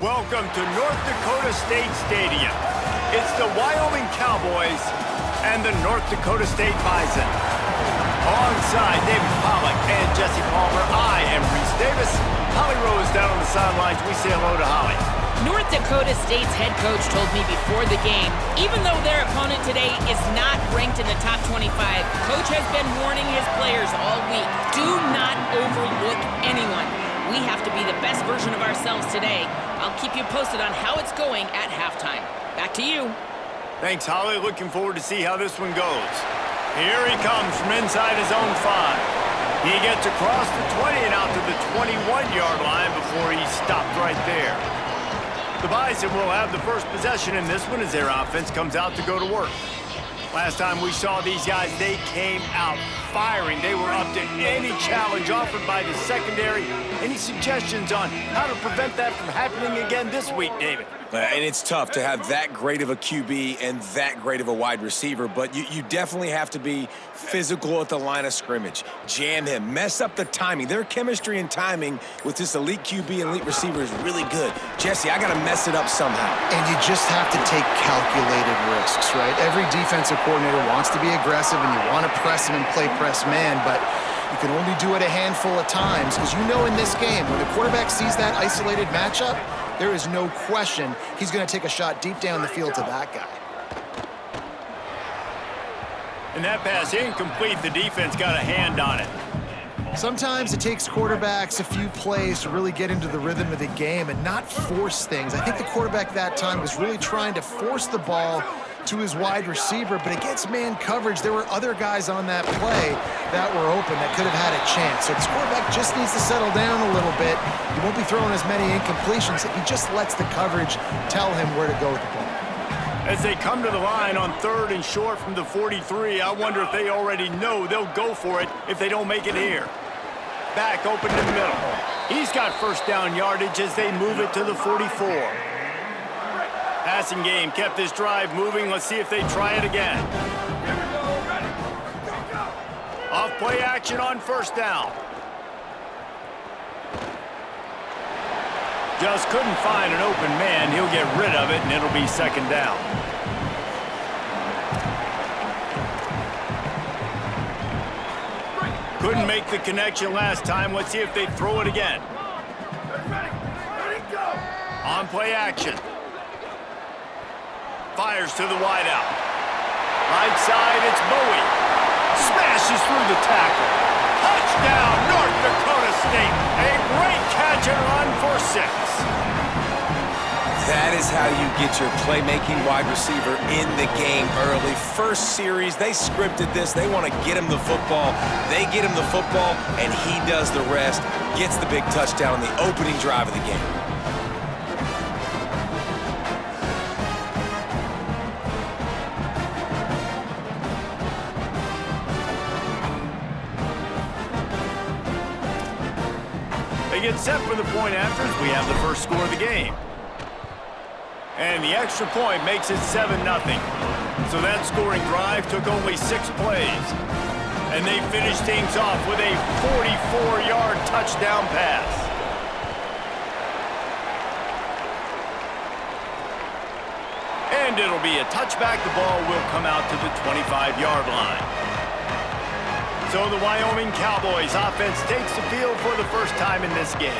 Welcome to North Dakota State Stadium. It's the Wyoming Cowboys and the North Dakota State Bison. Alongside David Pollack and Jesse Palmer, I am Reese Davis. Holly Rose down on the sidelines. We say hello to Holly. North Dakota State's head coach told me before the game, even though their opponent today is not ranked in the top 25, Coach has been warning his players all week, do not overlook anyone. We have to be the best version of ourselves today. I'll keep you posted on how it's going at halftime. Back to you. Thanks, Holly. Looking forward to see how this one goes. Here he comes from inside his own 5. He gets across the 20 and out to the 21-yard line before he stopped right there. The Bison will have the first possession in this one as their offense comes out to go to work. Last time we saw these guys, they came out firing. They were up to any challenge offered by the secondary. Any suggestions on how to prevent that from happening again this week, David? And it's tough to have that great of a QB and that great of a wide receiver, but you definitely have to be physical at the line of scrimmage. Jam him, mess up the timing. Their chemistry and timing with this elite QB and elite receiver is really good. Jesse, I got to mess it up somehow. And you just have to take calculated risks, right? Every defensive coordinator wants to be aggressive, and you want to press him and play press man, but you can only do it a handful of times because you know in this game, when the quarterback sees that isolated matchup, there is no question he's going to take a shot deep down the field to that guy. And that pass incomplete. The defense got a hand on it. Sometimes it takes quarterbacks a few plays to really get into the rhythm of the game and not force things. I think the quarterback that time was really trying to force the ball to his wide receiver, but against man coverage, there were other guys on that play that were open that could have had a chance. So this quarterback just needs to settle down a little bit. He won't be throwing as many incompletions. He just lets the coverage tell him where to go with the ball. As they come to the line on 3rd and short from the 43, I wonder if they already know they'll go for it if they don't make it here. Back open in the middle. He's got first down yardage as they move it to the 44. Passing game kept this drive moving. Let's see if they try it again. Off play action on first down. Just couldn't find an open man. He'll get rid of it, and it'll be 2nd down. Couldn't make the connection last time. Let's see if they throw it again. On play action. Fires to the wideout. Right side, it's Bowie. Smashes through the tackle. Touchdown, North Dakota State. A great catch and run for 6. That is how you get your playmaking wide receiver in the game early. First series, they scripted this. They want to get him the football. They get him the football, and he does the rest. Gets the big touchdown on the opening drive of the game. They get set for the point after as we have the first score of the game. And the extra point makes it 7-0. So that scoring drive took only 6 plays. And they finished things off with a 44-yard touchdown pass. And it'll be a touchback. The ball will come out to the 25-yard line. So the Wyoming Cowboys offense takes the field for the first time in this game.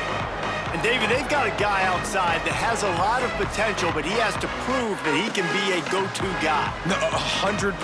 And David, they've got a guy outside that has a lot of potential, but he has to prove that he can be a go-to guy. No, 100%.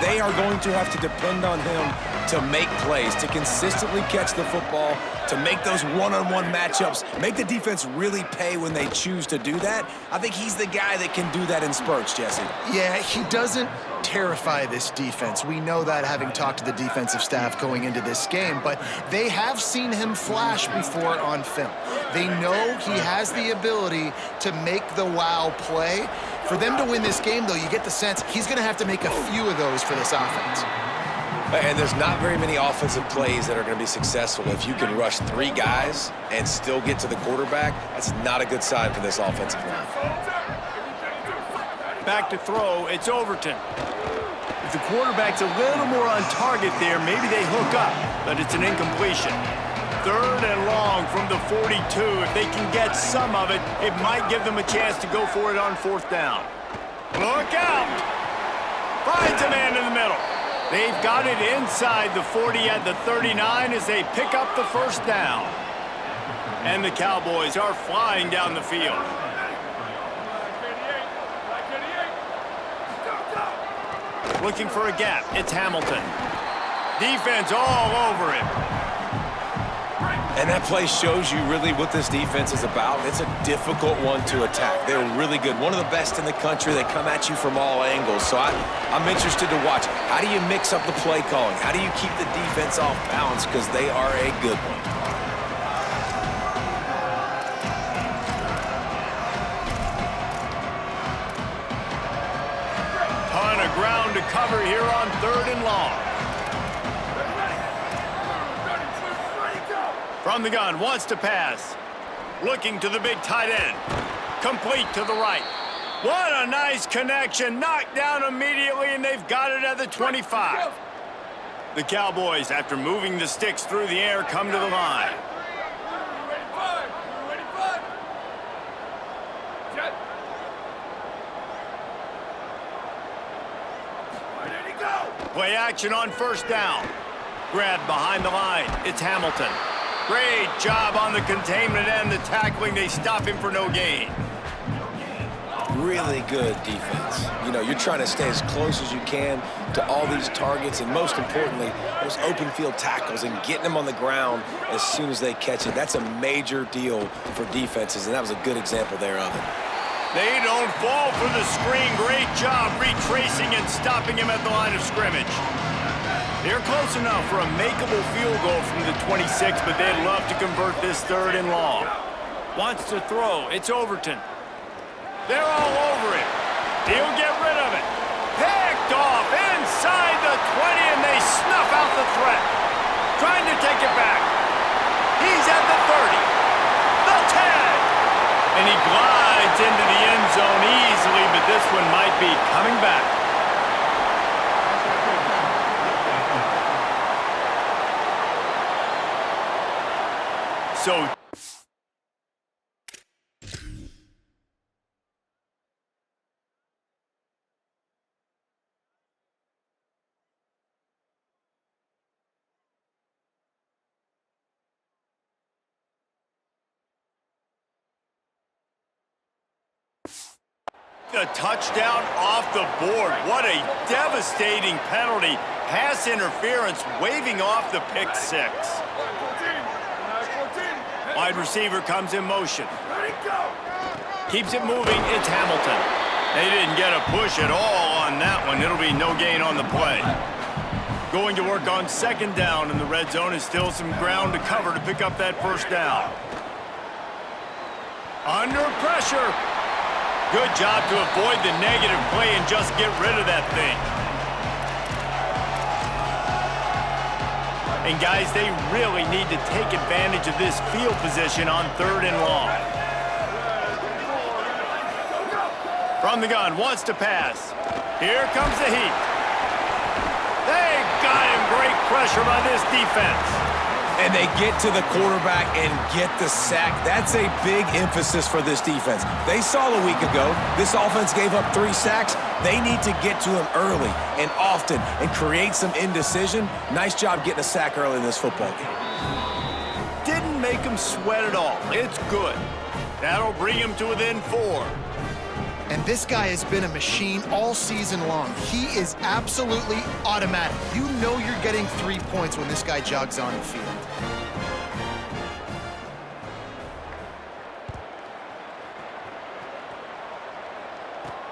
They are going to have to depend on him to make plays, to consistently catch the football, to make those one-on-one matchups, make the defense really pay when they choose to do that. I think he's the guy that can do that in spurts, Jesse. Yeah, he doesn't terrify this defense. We know that, having talked to the defensive staff going into this game, but they have seen him flash before on film. They know he has the ability to make the wow play. For them to win this game, though, you get the sense he's going to have to make a few of those for this offense. And there's not very many offensive plays that are going to be successful. If you can rush 3 guys and still get to the quarterback, that's not a good sign for this offensive line. Back to throw, it's Overton. If the quarterback's a little more on target there, maybe they hook up, but it's an incompletion. 3rd and long from the 42. If they can get some of it, it might give them a chance to go for it on 4th down. Look out! Finds a man in the middle. They've got it inside the 40 at the 39 as they pick up the 1st down. And the Cowboys are flying down the field. Looking for a gap. It's Hamilton. Defense all over him. And that play shows you really what this defense is about. It's a difficult one to attack. They're really good. One of the best in the country. They come at you from all angles. So I'm interested to watch. How do you mix up the play calling? How do you keep the defense off balance? Because they are a good one. Ton of ground to cover here on 3rd and long. From the gun, wants to pass. Looking to the big tight end. Complete to the right. What a nice connection. Knocked down immediately, and they've got it at the 25. The Cowboys, after moving the sticks through the air, come to the line. Play action on 1st down. Grab behind the line. It's Hamilton. Great job on the containment and the tackling. They stop him for no gain. Really good defense. You know, you're trying to stay as close as you can to all these targets, and most importantly, those open field tackles and getting them on the ground as soon as they catch it. That's a major deal for defenses, and that was a good example there of it. They don't fall for the screen. Great job retracing and stopping him at the line of scrimmage. They're close enough for a makeable field goal from the 26, but they'd love to convert this 3rd and long. Wants to throw. It's Overton. They're all over it. He'll get rid of it. Picked off inside the 20, and they snuff out the threat. Trying to take it back. He's at the 30. The 10. And he glides into the end zone easily, but this one might be coming back. So a touchdown off the board. What a devastating penalty. Pass interference, waving off the pick 6. Wide receiver comes in motion. Keeps it moving. It's Hamilton. They didn't get a push at all on that one. It'll be no gain on the play. Going to work on 2nd down in the red zone. Is still some ground to cover to pick up that 1st down. Under pressure. Good job to avoid the negative play and just get rid of that thing. And guys, they really need to take advantage of this field position on 3rd and long. From the gun, wants to pass. Here comes the heat. They got him. Great pressure by this defense. And they get to the quarterback and get the sack. That's a big emphasis for this defense. They saw a week ago, this offense gave up 3 sacks. They need to get to him early and often and create some indecision. Nice job getting a sack early in this football game. Didn't make him sweat at all. It's good. That'll bring him to within 4. And this guy has been a machine all season long. He is absolutely automatic. You know you're getting 3 points when this guy jogs on the field.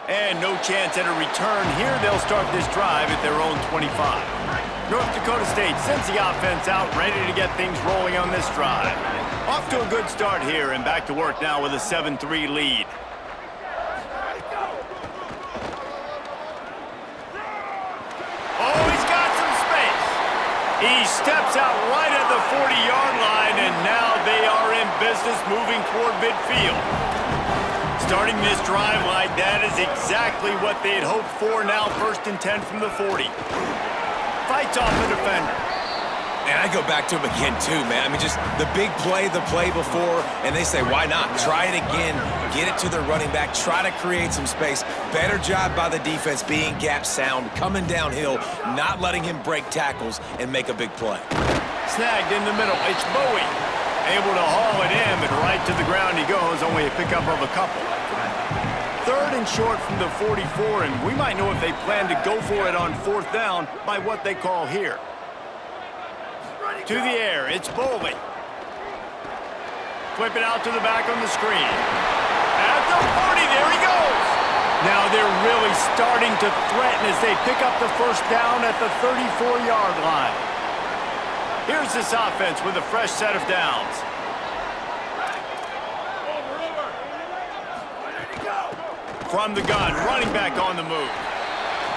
And no chance at a return here. They'll start this drive at their own 25. North Dakota State sends the offense out, ready to get things rolling on this drive. Off to a good start here and back to work now with a 7-3 lead. Oh, he's got some space. He steps out right at the 40-yard line, and now they are in business moving toward midfield. Starting this drive like that is exactly what they had hoped for. Now 1st and 10 from the 40. Fights off the defender. And I go back to him again, too, man. I mean, just the big play, the play before, and they say, why not? Try it again, get it to the running back, try to create some space. Better job by the defense being gap sound, coming downhill, not letting him break tackles and make a big play. Snagged in the middle. It's Bowie. Able to haul it in, but right to the ground he goes, only a pickup of a couple. 3rd and short from the 44, and we might know if they plan to go for it on 4th down by what they call here. To the air, it's Bowie. Flip it out to the back on the screen. At the 40, there he goes. Now they're really starting to threaten as they pick up the 1st down at the 34-yard line. Here's this offense with a fresh set of downs. From the gun, running back on the move.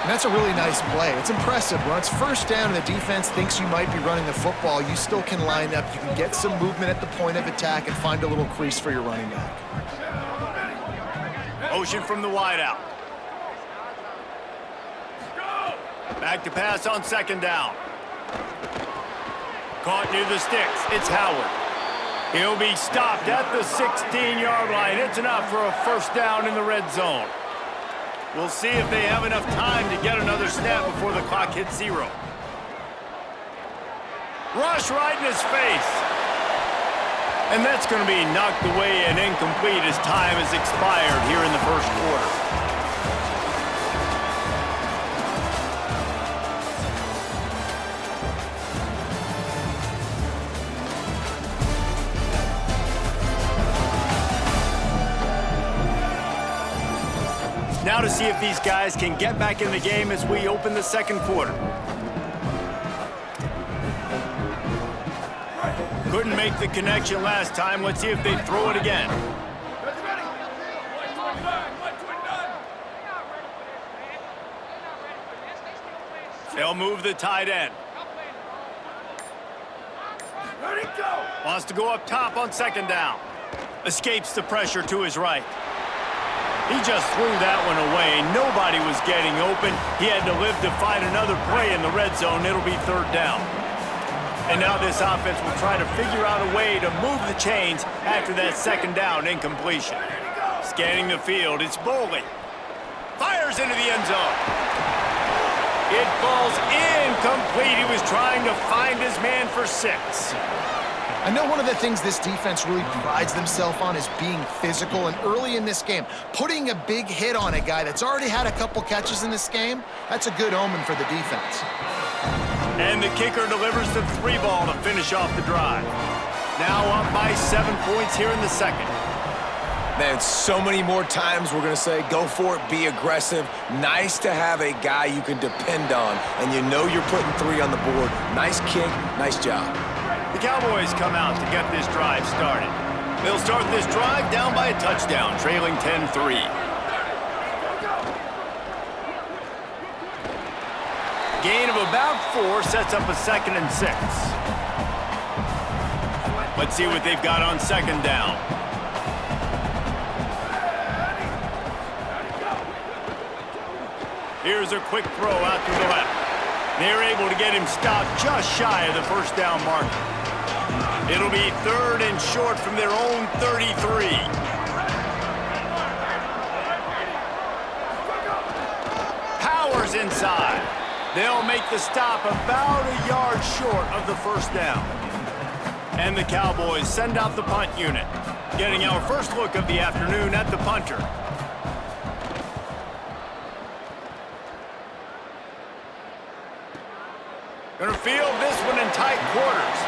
And that's a really nice play. It's impressive. When it's 1st down and the defense thinks you might be running the football, you still can line up. You can get some movement at the point of attack and find a little crease for your running back. Motion from the wideout. Back to pass on 2nd down. Caught near the sticks. It's Howard. He'll be stopped at the 16-yard line. It's enough for a 1st down in the red zone. We'll see if they have enough time to get another snap before the clock hits 0. Rush right in his face. And that's going to be knocked away and incomplete as time has expired here in the 1st quarter. Now to see if these guys can get back in the game as we open the 2nd quarter. Couldn't make the connection last time. Let's see if they throw it again. They'll move the tight end. Wants to go up top on 2nd down. Escapes the pressure to his right. He just threw that one away. Nobody was getting open. He had to live to find another play in the red zone. It'll be 3rd down. And now this offense will try to figure out a way to move the chains after that 2nd down incompletion. Scanning the field, it's Boley. Fires into the end zone. It falls incomplete. He was trying to find his man for 6. I know one of the things this defense really prides themselves on is being physical, and early in this game, putting a big hit on a guy that's already had a couple catches in this game, that's a good omen for the defense. And the kicker delivers the 3 ball to finish off the drive. Now up by 7 points here in the 2nd. Man, so many more times we're going to say, go for it, be aggressive. Nice to have a guy you can depend on, and you know you're putting 3 on the board. Nice kick, nice job. The Cowboys come out to get this drive started. They'll start this drive down by a touchdown, trailing 10-3. Gain of about 4 sets up a 2nd and 6. Let's see what they've got on 2nd down. Here's a quick throw out to the left. They're able to get him stopped just shy of the 1st down marker. It'll be 3rd and short from their own 33. Powers inside. They'll make the stop about a yard short of the 1st down. And the Cowboys send out the punt unit, getting our first look of the afternoon at the punter. Gonna field this one in tight quarters.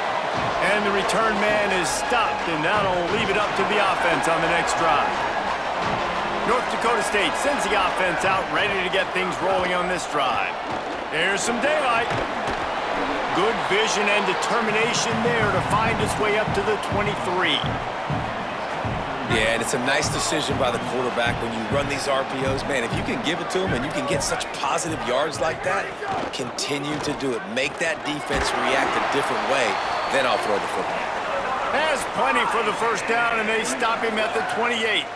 And the return man is stopped, and that'll leave it up to the offense on the next drive. North Dakota State sends the offense out, ready to get things rolling on this drive. There's some daylight. Good vision and determination there to find his way up to the 23. Yeah, and it's a nice decision by the quarterback when you run these RPOs. Man, if you can give it to him and you can get such positive yards like that, continue to do it. Make that defense react a different way, then I'll throw the football. Has plenty for the 1st down, and they stop him at the 28.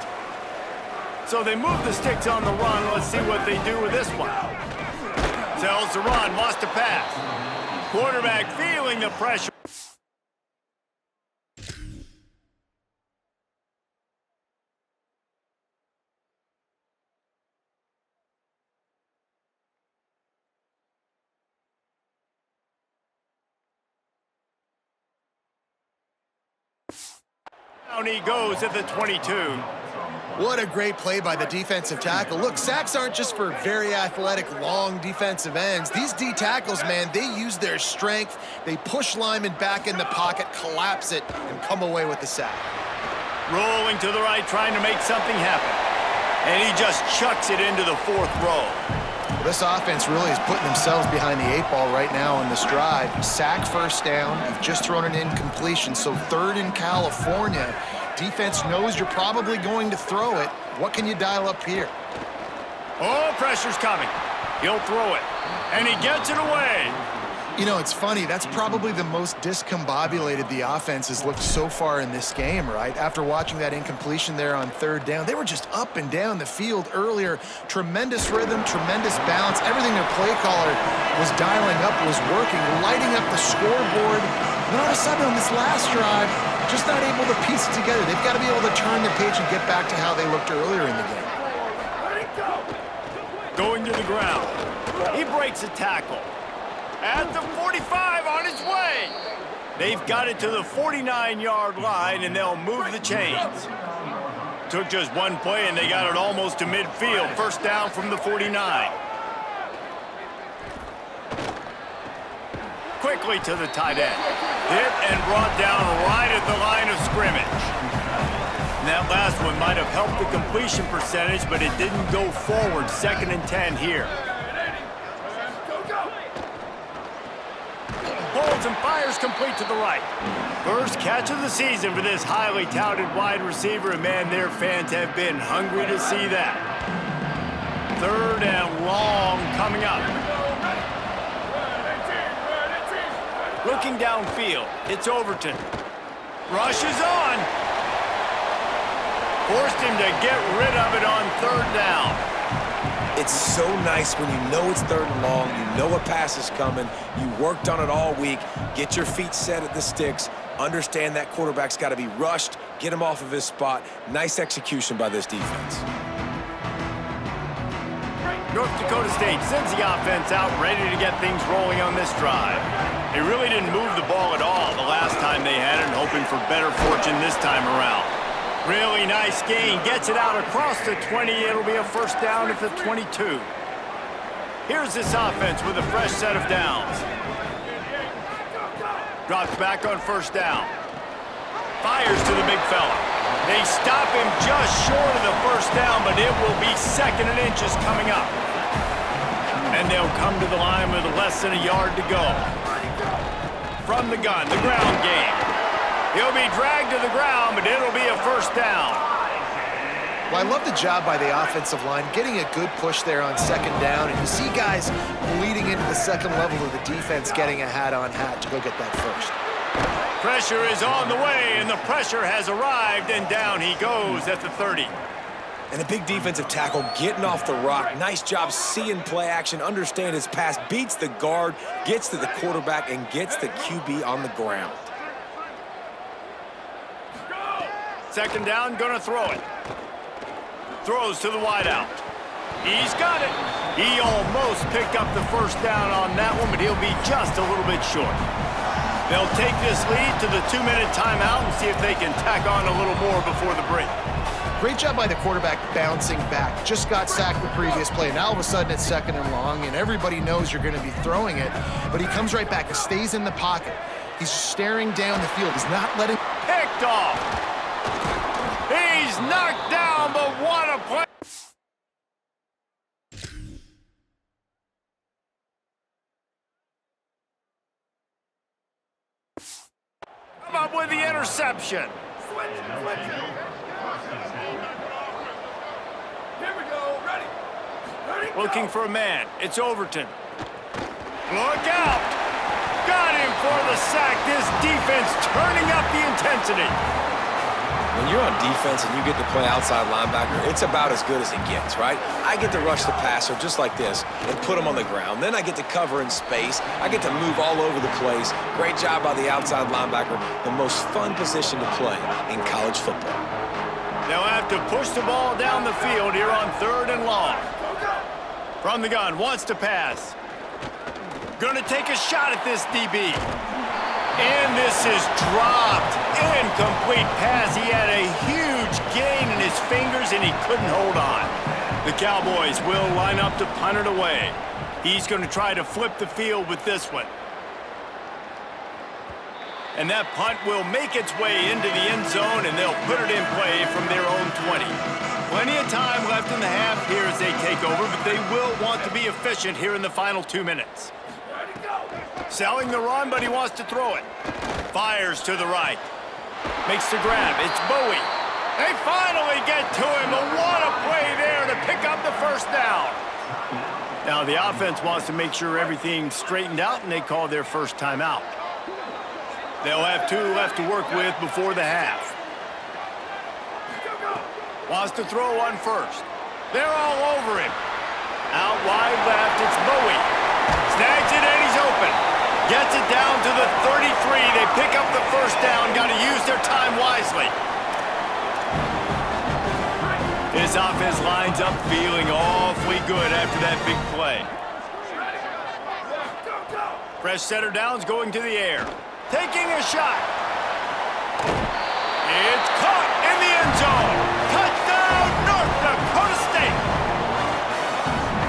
So they move the sticks on the run. Let's see what they do with this one. Tells the run, lost a pass. Quarterback feeling the pressure. Down he goes at the 22. What a great play by the defensive tackle. Look, sacks aren't just for very athletic, long defensive ends. These D tackles, man, they use their strength. They push linemen back in the pocket, collapse it, and come away with the sack. Rolling to the right, trying to make something happen. And he just chucks it into the fourth row. This offense really is putting themselves behind the 8-ball right now in this drive. Sack, first down. You've just thrown an incompletion, so third in California. Defense knows you're probably going to throw it. What can you dial up here? Oh, pressure's coming. He'll throw it. And he gets it away. You know, it's funny. That's probably the most discombobulated the offense has looked so far in this game, right? After watching that incompletion there on third down, they were just up and down the field earlier. Tremendous rhythm, tremendous balance. Everything their play caller was dialing up was working, lighting up the scoreboard. And all of a sudden on this last drive, just not able to piece it together. They've got to be able to turn the page and get back to how they looked earlier in the game. Going to the ground. He breaks a tackle. At the 45 on his way. They've got it to the 49-yard line, and they'll move the chains. Took just one play, and they got it almost to midfield. First down from the 49. Quickly to the tight end. Hit and brought down right at the line of scrimmage. And that last one might have helped the completion percentage, but it didn't go forward. 2nd and 10 here. Holds and fires complete to the right. First catch of the season for this highly touted wide receiver, and man, their fans have been hungry to see that. 3rd and long coming up. Looking downfield, it's Overton. Rushes on. Forced him to get rid of it on 3rd down. It's so nice when you know it's 3rd and long, you know a pass is coming, you worked on it all week, get your feet set at the sticks, understand that quarterback's got to be rushed, get him off of his spot. Nice execution by this defense. North Dakota State sends the offense out, ready to get things rolling on this drive. They really didn't move the ball at all the last time they had it, hoping for better fortune this time around. Really nice gain, gets it out across the 20. It'll be a first down at the 22. Here's this offense with a fresh set of downs. Drops back on first down. Fires to the big fella. They stop him just short of the first down, but it will be 2nd and inches coming up. And they'll come to the line with less than a yard to go. From the gun, the ground game. He'll be dragged to the ground, but it'll be a first down. Well, I love the job by the offensive line, getting a good push there on 2nd down, and you see guys bleeding into the 2nd level of the defense getting a hat-on-hat to go get that first. Pressure is on the way, and the pressure has arrived, and down he goes at the 30. And a big defensive tackle getting off the rock. Nice job seeing play action, understand his pass, beats the guard, gets to the quarterback, and gets the QB on the ground. 2nd down, gonna throw it. Throws to the wideout. He's got it. He almost picked up the first down on that one, but he'll be just a little bit short. They'll take this lead to the 2-minute timeout and see if they can tack on a little more before the break. Great job by the quarterback bouncing back. Just got sacked the previous play. Now all of a sudden it's 2nd and long, and everybody knows you're going to be throwing it, but he comes right back and stays in the pocket. He's staring down the field. He's not letting... Picked off. He's knocked down, but what a play. Come up with the interception. Here we go. Ready. Looking for a man. It's Overton. Look out. Got him for the sack. This defense turning up the intensity. When you're on defense and you get to play outside linebacker, it's about as good as it gets, right? I get to rush the passer just like this and put him on the ground. Then I get to cover in space. I get to move all over the place. Great job by the outside linebacker. The most fun position to play in college football. They'll have to push the ball down the field here on 3rd and long. From the gun, wants to pass. Gonna take a shot at this DB. And this is dropped. Incomplete pass. He had a huge gain in his fingers, and he couldn't hold on. The Cowboys will line up to punt it away. He's going to try to flip the field with this one. And that punt will make its way into the end zone, and they'll put it in play from their own 20. Plenty of time left in the half here as they take over, but they will want to be efficient here in the final 2 minutes. Selling the run, but he wants to throw it. Fires to the right. Makes the grab. It's Bowie. They finally get to him, but what a play there to pick up the first down. Now the offense wants to make sure everything's straightened out, and they call their first timeout. They'll have 2 left to work with before the half. Wants to throw on first. They're all over him. Out wide left, it's Bowie. Snags it and he's open. Gets it down to the 33. They pick up the first down. Got to use their time wisely. This offense lines up feeling awfully good after that big play. Fresh setter downs going to the air. Taking a shot. It's caught in the end zone. Touchdown, North Dakota State.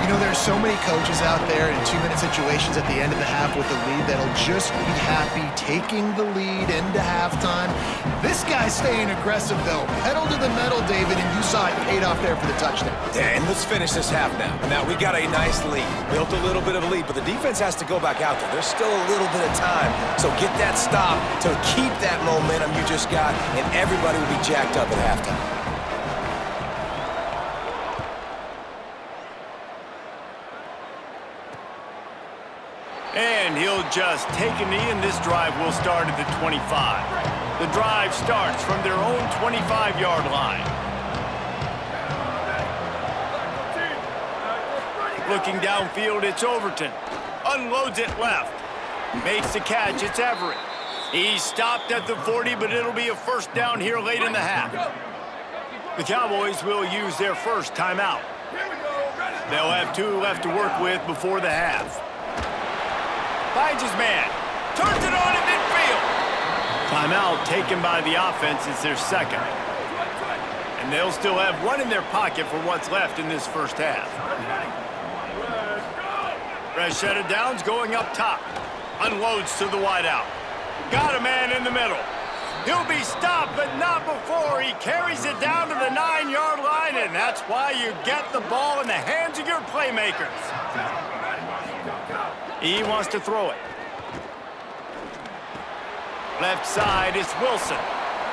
You know, there's so many coaches out there in 2-minute situations at the end of the half with the lead that'll just be happy taking the lead into halftime. This guy's staying aggressive, though. Pedal to the metal, David, and you saw it paid off there for the touchdown. Yeah, and let's finish this half now. Now, we got a nice lead. Built a little bit of a lead, but the defense has to go back out there. There's still a little bit of time. So get that stop to keep that momentum you just got, and everybody will be jacked up at halftime. And he'll just take a knee, and this drive will start at the 25. The drive starts from their own 25-yard line. Looking downfield, it's Overton. Unloads it left. Makes the catch, it's Everett. He's stopped at the 40, but it'll be a first down here late in the half. The Cowboys will use their first timeout. They'll have 2 left to work with before the half. Finds his man. Turns it on in midfield. Timeout taken by the offense. It's their second. And they'll still have 1 in their pocket for what's left in this first half. Fresh set of downs going up top. Unloads to the wideout. Got a man in the middle. He'll be stopped, but not before he carries it down to the 9-yard line, and that's why you get the ball in the hands of your playmakers. He wants to throw it. Left side, it's Wilson.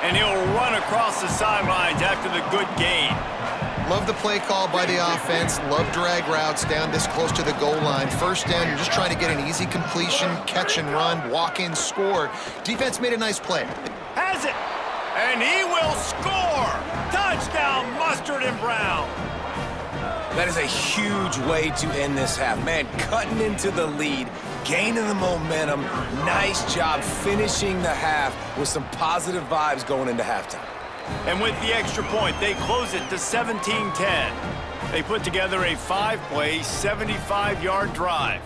And he'll run across the sidelines after the good gain. Love the play call by the offense. Love drag routes down this close to the goal line. First down, you're just trying to get an easy completion, catch and run, walk in, score. Defense made a nice play. Has it. And he will score. Touchdown, Mustard and Brown. That is a huge way to end this half. Man, cutting into the lead, gaining the momentum. Nice job finishing the half with some positive vibes going into halftime. And with the extra point, they close it to 17-10. They put together a 5-play, 75-yard drive.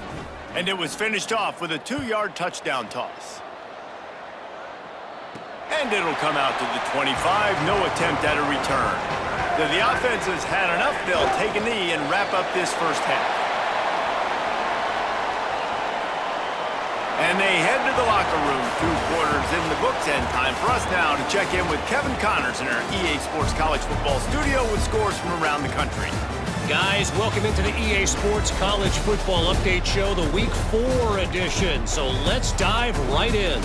And it was finished off with a 2-yard touchdown toss. And it'll come out to the 25. No attempt at a return. So the offense has had enough. They'll take a knee and wrap up this first half. And they head to the locker room. 2 quarters in the books, and time for us now to check in with Kevin Connors in our EA Sports College Football studio with scores from around the country. Guys, welcome into the EA Sports College Football Update Show, the Week 4 edition. So let's dive right in.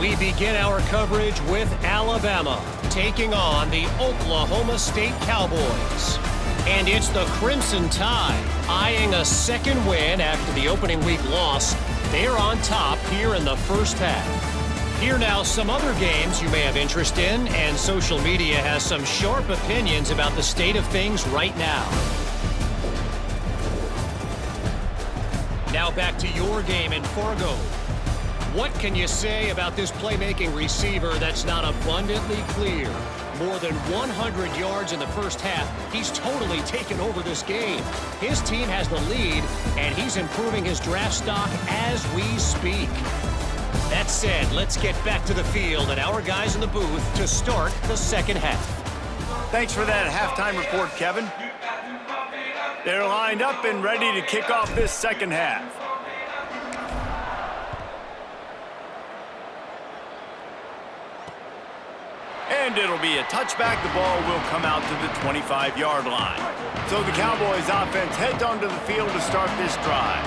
We begin our coverage with Alabama taking on the Oklahoma State Cowboys. And it's the Crimson Tide eyeing a second win after the opening week loss. They're on top here in the first half. Here now, some other games you may have interest in, and social media has some sharp opinions about the state of things right now. Now back to your game in Fargo. What can you say about this playmaking receiver that's not abundantly clear? More than 100 yards in the first half. He's totally taken over this game. His team has the lead, and he's improving his draft stock as we speak. That said, let's get back to the field and our guys in the booth to start the second half. Thanks for that halftime report, Kevin. They're lined up and ready to kick off this second half. And it'll be a touchback. The ball will come out to the 25-yard line. So the Cowboys offense heads onto the field to start this drive.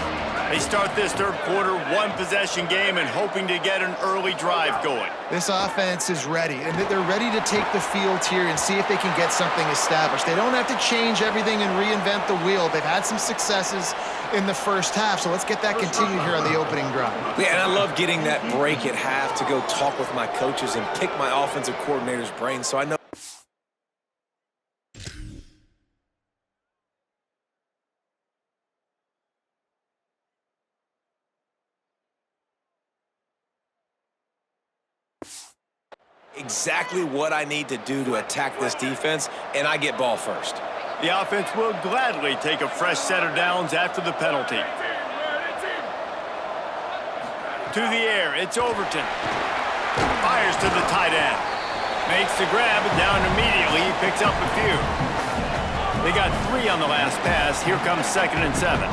They start this third quarter one-possession game and hoping to get an early drive going. This offense is ready, and they're ready to take the field here and see if they can get something established. They don't have to change everything and reinvent the wheel. They've had some successes in the first half, so let's get that continued here on the opening drive. Yeah, and I love getting that break at half to go talk with my coaches and pick my offensive coordinator's brain so I know. Exactly what I need to do to attack this defense, and I get ball first. The offense will gladly take a fresh set of downs after the penalty. To the air, it's Overton. Fires to the tight end. Makes the grab and down immediately. He picks up a few. They got 3 on the last pass. Here comes 2nd and 7.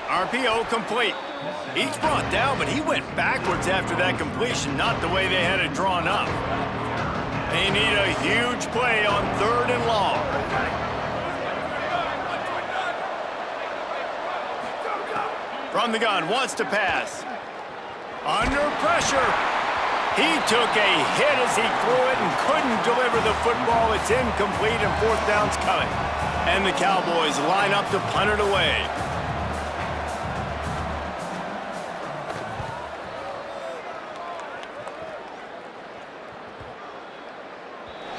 RPO complete. He's brought down, but he went backwards after that completion, not the way they had it drawn up. They need a huge play on 3rd and long. From the gun, wants to pass. Under pressure. He took a hit as he threw it and couldn't deliver the football. It's incomplete and 4th down's coming. And the Cowboys line up to punt it away.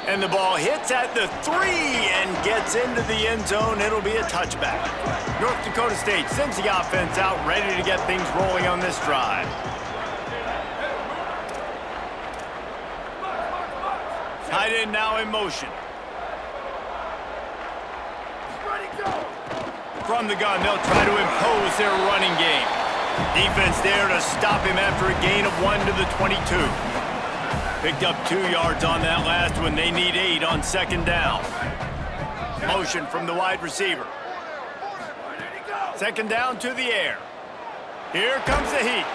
And the ball hits at the 3 and gets into the end zone. It'll be a touchback. North Dakota State sends the offense out, ready to get things rolling on this drive. Tight end now in motion. From the gun, they'll try to impose their running game. Defense there to stop him after a gain of 1 to the 22. Picked up 2 yards on that last one. They need 8 on 2nd down. Motion from the wide receiver. 2nd down to the air. Here comes the heat.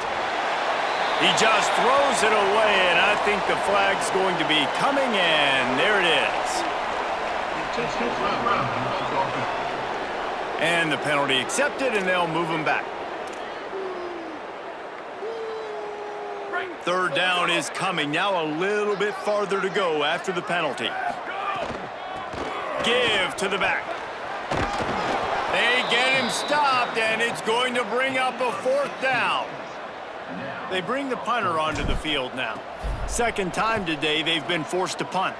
He just throws it away, and I think the flag's going to be coming, and there it is. And the penalty accepted, and they'll move him back. 3rd down is coming. Now a little bit farther to go after the penalty. Give to the back. They get him stopped, and it's going to bring up a 4th down. They bring the punter onto the field now. 2nd time today they've been forced to punt.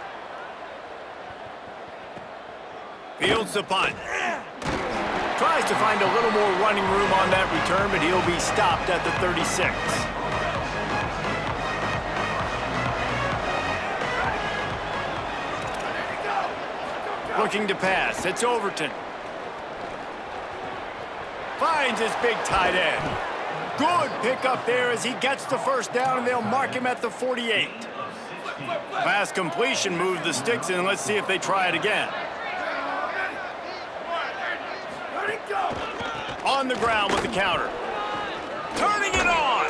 Fields the punt. Tries to find a little more running room on that return, but he'll be stopped at the 36. Looking to pass. It's Overton. Finds his big tight end. Good pickup there as he gets the 1st down, and they'll mark him at the 48. Pass completion moved the sticks in. Let's see if they try it again. On the ground with the counter. Turning it on.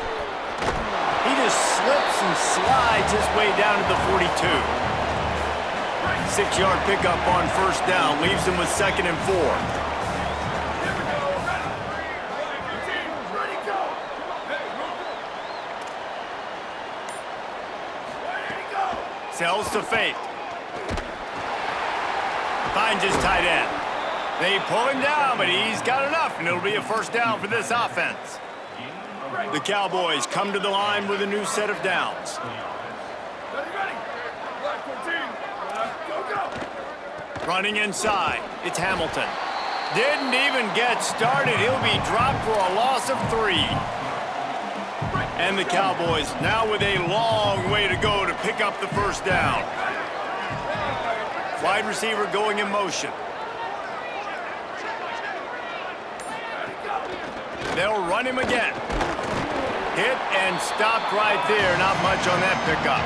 He just slips and slides his way down to the 42. 6-yard pickup on 1st down. Leaves him with 2nd and 4. Sells to fake. Finds his tight end. They pull him down, but he's got enough, and it'll be a first down for this offense. The Cowboys come to the line with a new set of downs. Running inside, it's Hamilton. Didn't even get started. He'll be dropped for a loss of 3. And the Cowboys now with a long way to go to pick up the first down. Wide receiver going in motion. They'll run him again. Hit and stopped right there. Not much on that pickup.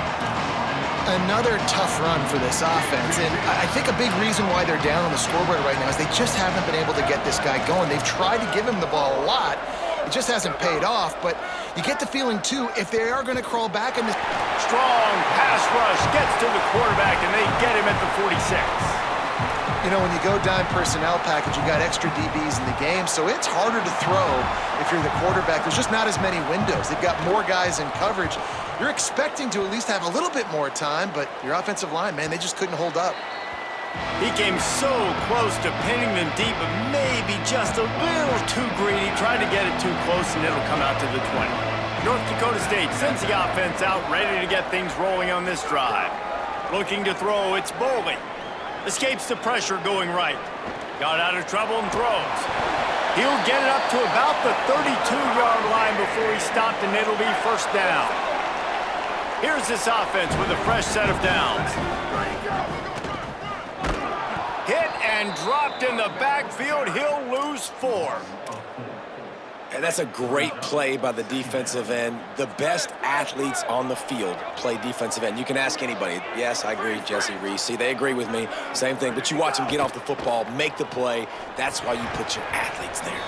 Another tough run for this offense, and I think a big reason why they're down on the scoreboard right now is they just haven't been able to get this guy going. They've tried to give him the ball a lot. It just hasn't paid off, but you get the feeling, too, if they are going to crawl back in this... Strong pass rush gets to the quarterback, and they get him at the 46. You know, when you go dime personnel package, you got extra DBs in the game, so it's harder to throw if you're the quarterback. There's just not as many windows. They've got more guys in coverage. You're expecting to at least have a little bit more time, but your offensive line, man, they just couldn't hold up. He came so close to pinning them deep, but maybe just a little too greedy. Tried to get it too close, and it'll come out to the 20. North Dakota State sends the offense out, ready to get things rolling on this drive. Looking to throw, it's Bowley. Escapes the pressure going right. Got out of trouble and throws. He'll get it up to about the 32-yard line before he stopped, and it'll be first down. Here's this offense with a fresh set of downs. Hit and dropped in the backfield. He'll lose 4. And that's a great play by the defensive end. The best athletes on the field play defensive end. You can ask anybody. Yes, I agree, Jesse Reese. See, they agree with me. Same thing. But you watch them get off the football, make the play. That's why you put your athletes there.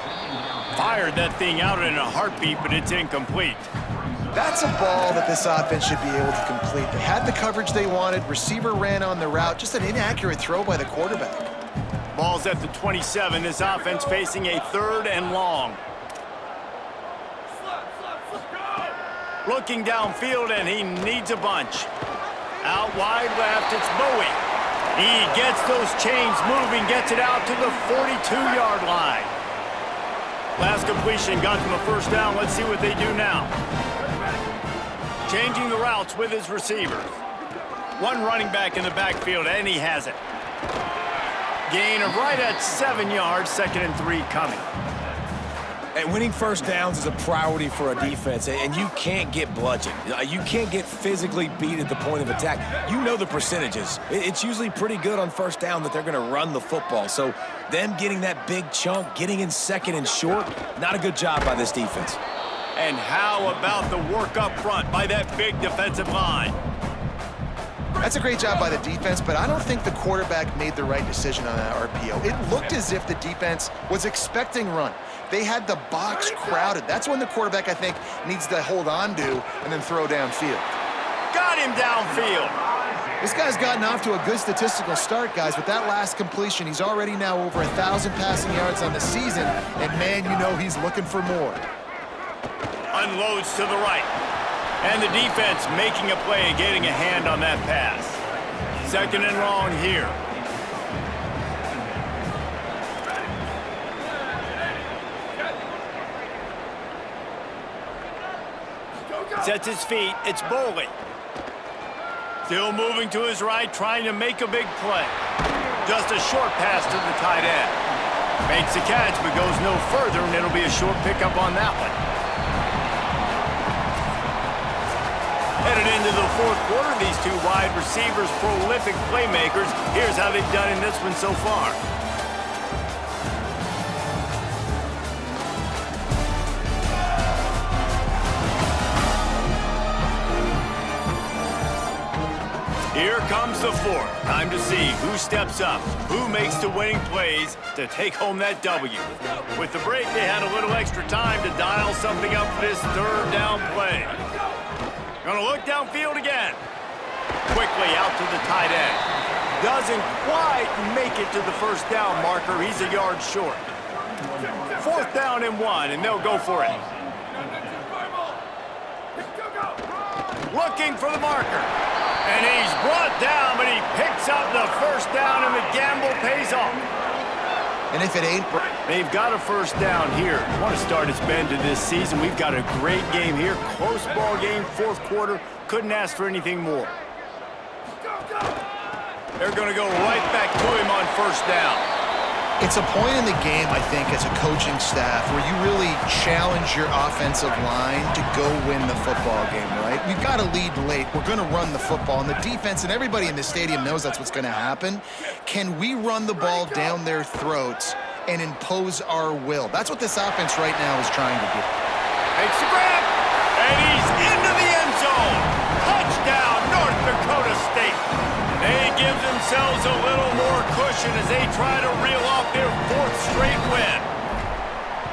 Fired that thing out in a heartbeat, but it's incomplete. That's a ball that this offense should be able to complete. They had the coverage they wanted. Receiver ran on the route. Just an inaccurate throw by the quarterback. Ball's at the 27. This offense facing a 3rd and long. Looking downfield, and he needs a bunch. Out wide left, it's Bowie. He gets those chains moving, gets it out to the 42-yard line. Last completion got them a first down. Let's see what they do now. Changing the routes with his receivers. One running back in the backfield, and he has it. Gain of right at 7 yards, 2nd and 3 coming. And winning first downs is a priority for a defense, and you can't get bludgeoned. You can't get physically beat at the point of attack. You know the percentages. It's usually pretty good on first down that they're going to run the football. So them getting that big chunk, getting in 2nd and short, not a good job by this defense. And how about the work up front by that big defensive line? That's a great job by the defense, but I don't think the quarterback made the right decision on that RPO. It looked as if the defense was expecting run. They had the box crowded. That's when the quarterback, I think, needs to hold on to and then throw downfield. Got him downfield. This guy's gotten off to a good statistical start, guys. With that last completion, he's already now over 1,000 passing yards on the season, and man, you know he's looking for more. Unloads to the right. And the defense making a play and getting a hand on that pass. 2nd and long here. Sets his feet. It's Bowley. Still moving to his right, trying to make a big play. Just a short pass to the tight end. Makes the catch, but goes no further, and it'll be a short pickup on that one. Headed into the 4th quarter, these two wide receivers, prolific playmakers. Here's how they've done in this one so far. Here comes the 4th. Time to see who steps up, who makes the winning plays to take home that W. With the break, they had a little extra time to dial something up for this 3rd down play. Gonna look downfield again. Quickly out to the tight end. Doesn't quite make it to the first down marker. He's a yard short. 4th down and 1, and they'll go for it. Looking for the marker. And he's brought down, but he picks up the first down, and the gamble pays off. And if it ain't... They've got a first down here. Want to start its bend to this season. We've got a great game here. Close ball game, fourth quarter. Couldn't ask for anything more. They're going to go right back to him on first down. It's a point in the game, I think, as a coaching staff where you really challenge your offensive line to go win the football game, right? We've got to lead late. We're going to run the football. And the defense and everybody in the stadium knows that's what's going to happen. Can we run the ball down their throats and impose our will? That's what this offense right now is trying to do. Takes the grab, and he's into the end zone. Touchdown, North Dakota State. They give themselves a little more cushion as they try to reel off their fourth straight win.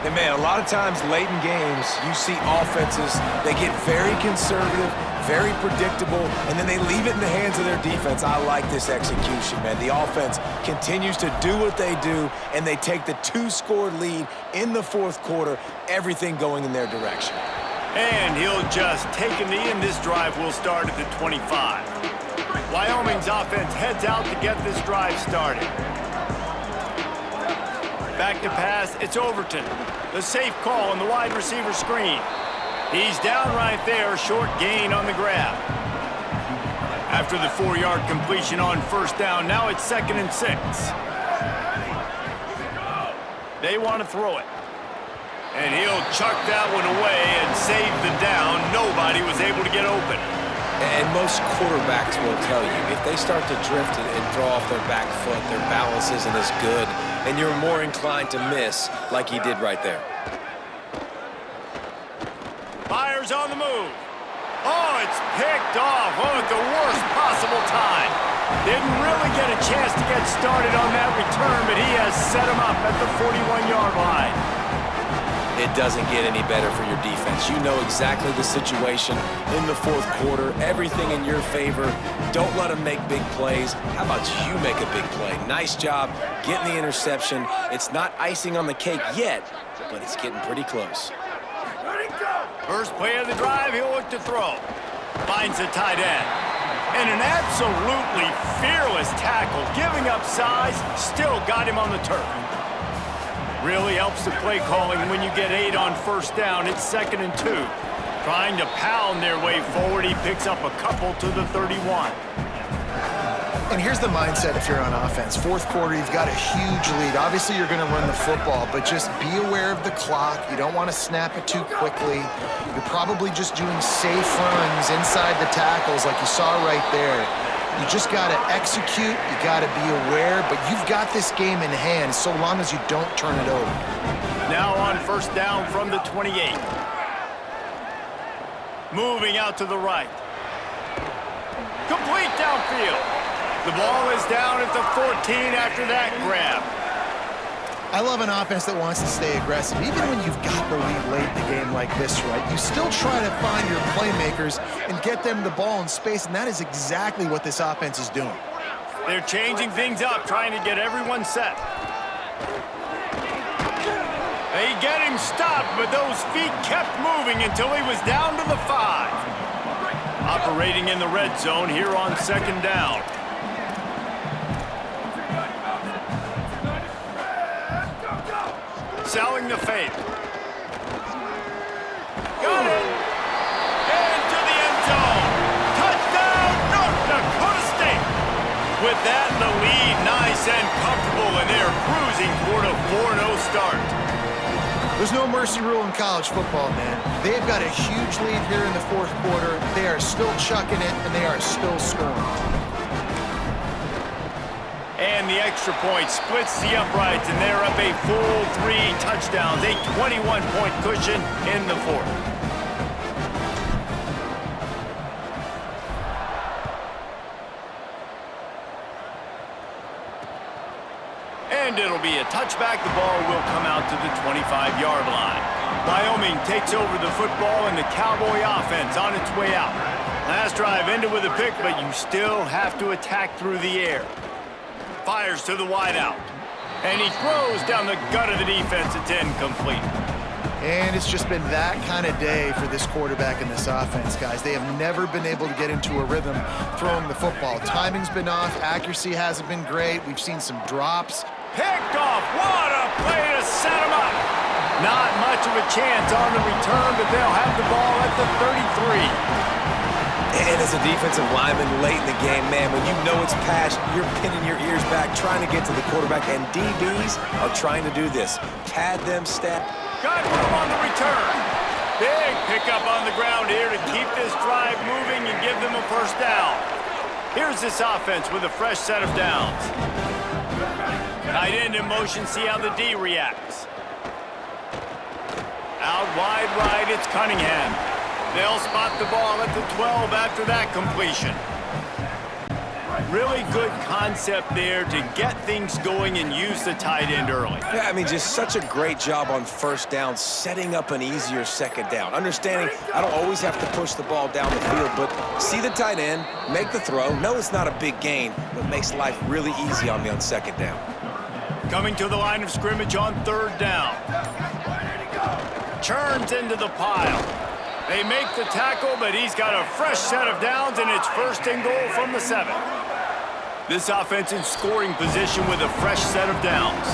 And man, a lot of times late in games, you see offenses, they get very conservative, very predictable, and then they leave it in the hands of their defense. I like this execution, man. The offense continues to do what they do, and they take the 2-score lead in the fourth quarter, everything going in their direction. And he'll just take a knee, and this drive will start at the 25. Wyoming's offense heads out to get this drive started. Back to pass, it's Overton. The safe call on the wide receiver screen. He's down right there, short gain on the grab. After the 4-yard completion on first down, now it's 2nd and 6. They want to throw it. And he'll chuck that one away and save the down. Nobody was able to get open. And most quarterbacks will tell you, if they start to drift and throw off their back foot, their balance isn't as good, and you're more inclined to miss like he did right there. Fires on the move. Oh, it's picked off. Oh, at the worst possible time. Didn't really get a chance to get started on that return, but he has set him up at the 41-yard line. It doesn't get any better for your defense. You know exactly the situation in the fourth quarter, everything in your favor. Don't let them make big plays. How about you make a big play? Nice job getting the interception. It's not icing on the cake yet, but it's getting pretty close. First play of the drive, he'll look to throw. Finds the tight end. And an absolutely fearless tackle, giving up size, still got him on the turf. Really helps the play calling when you get 8 on first down. It's 2nd and 2. Trying to pound their way forward. He picks up a couple to the 31. And here's the mindset if you're on offense. Fourth quarter, you've got a huge lead. Obviously, you're going to run the football, but just be aware of the clock. You don't want to snap it too quickly. You're probably just doing safe runs inside the tackles like you saw right there. You just got to execute, you got to be aware, but you've got this game in hand so long as you don't turn it over. Now on first down from the 28. Moving out to the right. Complete downfield. The ball is down at the 14 after that grab. I love an offense that wants to stay aggressive. Even when you've got the lead late in the game like this, right, you still try to find your playmakers and get them the ball in space, and that is exactly what this offense is doing. They're changing things up, trying to get everyone set. They get him stopped, but those feet kept moving until he was down to the 5. Operating in the red zone here on 2nd down. Selling the fake. Got it. Into the end zone. Touchdown, North Dakota State. With that, the lead nice and comfortable, and they're cruising toward a 4-0 start. There's no mercy rule in college football, man. They've got a huge lead here in the fourth quarter. They are still chucking it, and they are still scoring. And the extra point splits the uprights, and they're up a full 3 touchdowns, a 21-point cushion in the fourth. And it'll be a touchback. The ball will come out to the 25-yard line. Wyoming takes over the football, and the Cowboy offense on its way out. Last drive ended with a pick, but you still have to attack through the air. Fires to the wideout. And he throws down the gut of the defense. It's incomplete. And it's just been that kind of day for this quarterback and this offense, guys. They have never been able to get into a rhythm throwing the football. Timing's been off. Accuracy hasn't been great. We've seen some drops. Picked off. What a play to set him up. Not much of a chance on the return, but they'll have the ball at the 33. And as a defensive lineman late in the game, man, when you know it's past, you're pinning your ears back, trying to get to the quarterback, and DBs are trying to do this. Pad them, stat. Got room on the return. Big pickup on the ground here to keep this drive moving and give them a first down. Here's this offense with a fresh set of downs. Tight end in motion, see how the D reacts. Out wide right, it's Cunningham. They'll spot the ball at the 12 after that completion. Really good concept there to get things going and use the tight end early. Yeah, I mean, just such a great job on first down, setting up an easier second down. Understanding I don't always have to push the ball down the field, but see the tight end, make the throw. No, it's not a big gain, but makes life really easy on me on second down. Coming to the line of scrimmage on third down. Churns into the pile. They make the tackle, but he's got a fresh set of downs, and it's first and goal from the 7. This offense in scoring position with a fresh set of downs.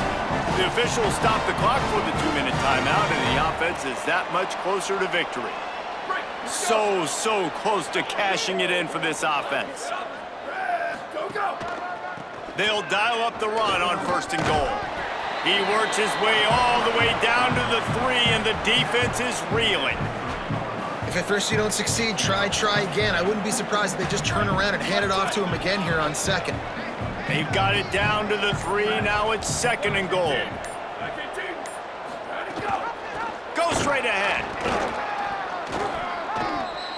The officials stop the clock for the 2-minute timeout, and the offense is that much closer to victory. So close to cashing it in for this offense. They'll dial up the run on first and goal. He works his way all the way down to the 3, and the defense is reeling. If at first you don't succeed, try again. I wouldn't be surprised if they just turn around and hand it off to him again here on second. They've got it down to the 3. Now it's second and goal. Go straight ahead.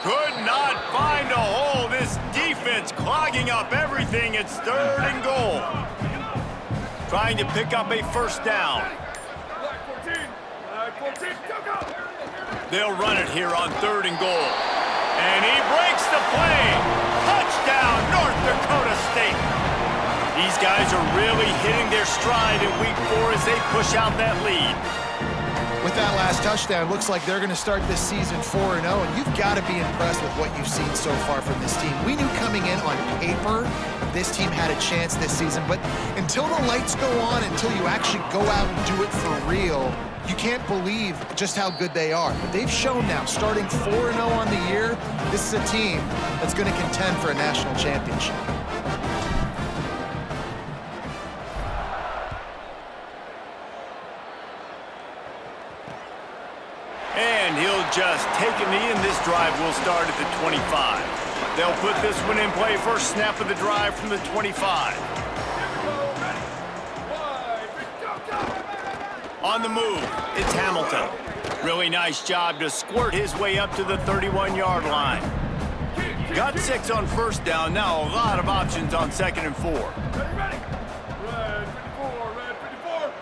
Could not find a hole. This defense clogging up everything. It's third and goal. Trying to pick up a first down. They'll run it here on third and goal. And he breaks the play. Touchdown, North Dakota State. These guys are really hitting their stride in week 4 as they push out that lead. With that last touchdown, looks like they're going to start this season 4-0, and you've got to be impressed with what you've seen so far from this team. We knew coming in on paper this team had a chance this season, but until the lights go on, until you actually go out and do it for real, you can't believe just how good they are. But they've shown now, starting 4-0 on the year, this is a team that's going to contend for a national championship. And he'll just take a knee, and this drive will start at the 25. They'll put this one in play first snap of the drive from the 25. On the move, it's Hamilton. Really nice job to squirt his way up to the 31-yard line. Got 6 on first down, now a lot of options on second and 4. Ready. Red 54.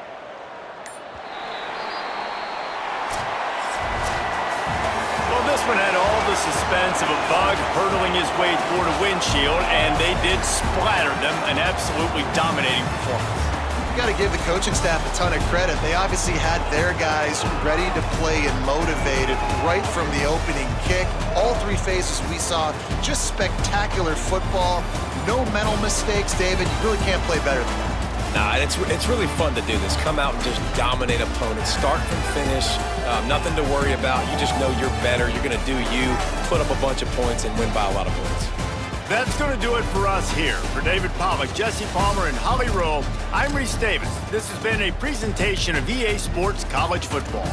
Well, this one had all the suspense of a bug hurtling his way toward a windshield, and they did splatter them. An absolutely dominating performance. You got to give the coaching staff a ton of credit. They obviously had their guys ready to play and motivated right from the opening kick. All 3 phases we saw, just spectacular football. No mental mistakes, David. You really can't play better than that. Nah, it's really fun to do this. Come out and just dominate opponents, start from finish. Nothing to worry about. You just know you're better. You're going to do you, put up a bunch of points, and win by a lot of points. That's going to do it for us here. For David Pollack, Jesse Palmer, and Holly Rowe, I'm Reese Davis. This has been a presentation of EA Sports College Football.